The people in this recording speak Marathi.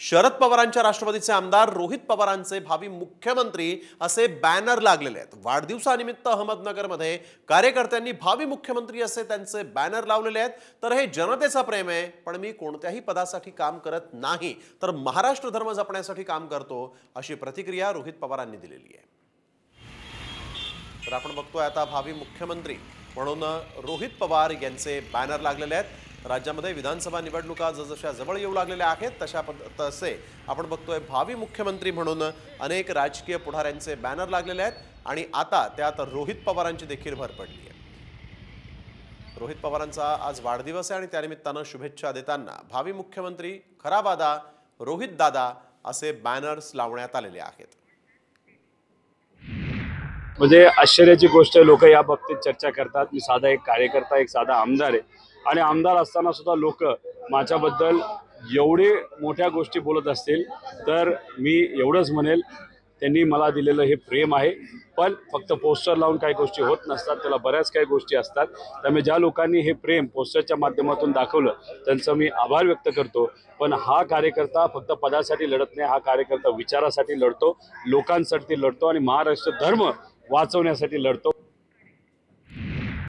शरद पवारांच्या राष्ट्रवादीचे आमदार रोहित पवारांचे भावी मुख्यमंत्री असे बॅनर लागलेले आहेत। वाढदिवसानिमित्त अहमदनगरमध्ये कार्यकर्त्यांनी भावी मुख्यमंत्री असे त्यांचे बॅनर लावलेले आहेत। तर हे जनतेचा प्रेम आहे, पण मी कोणत्याही पदासाठी काम करत नाही, तर महाराष्ट्र धर्म जपण्यासाठी काम करतो, अशी प्रतिक्रिया रोहित पवारांनी दिलेली आहे। तर आपण बघतोय आता भावी मुख्यमंत्री म्हणून रोहित पवार यांचे बॅनर लागलेले आहेत। राज्यामध्ये विधानसभा निवडणुका जसजशा जवळ येऊ लागलेल्या आहेत तसे आपण बघतोय भावी मुख्यमंत्री म्हणून अनेक राजकीय पुढाऱ्यांचे बॅनर लागलेले आहेत आणि आता त्यात रोहित पवारांची देखील भर पडली आहे। रोहित पवारांचा आज वाढदिवस आहे आणि त्यानिमित्तानं शुभेच्छा देताना भावी मुख्यमंत्री खरा वादा रोहित दादा असे बॅनर्स लावण्यात आलेले आहेत। म्हणजे आश्चर्याची गोष्ट लोक या बाबतीत चर्चा करतात। मी साधा एक कार्यकर्ता, एक साधा आमदार आहे आणि आमदार असताना सुद्धा लोक माझ्याबद्दल एवढे मोठ्या गोष्टी बोलत असतील तर मी एवढंच म्हणेल, त्यांनी मला दिलेलं हे प्रेम आहे। पण फक्त पोस्टर लावून काही गोष्टी होत नसतात, त्याला बऱ्याच काही गोष्टी असतात। त्यामुळे ज्या लोकांनी हे प्रेम पोस्टरच्या माध्यमातून दाखवलं त्यांचं मी आभार व्यक्त करतो। पण हा कार्यकर्ता फक्त पदासाठी लढत नाही, हा कार्यकर्ता विचारासाठी लढतो, लोकांसाठी लढतो आणि महाराष्ट्र धर्म वाचवण्यासाठी लढतो।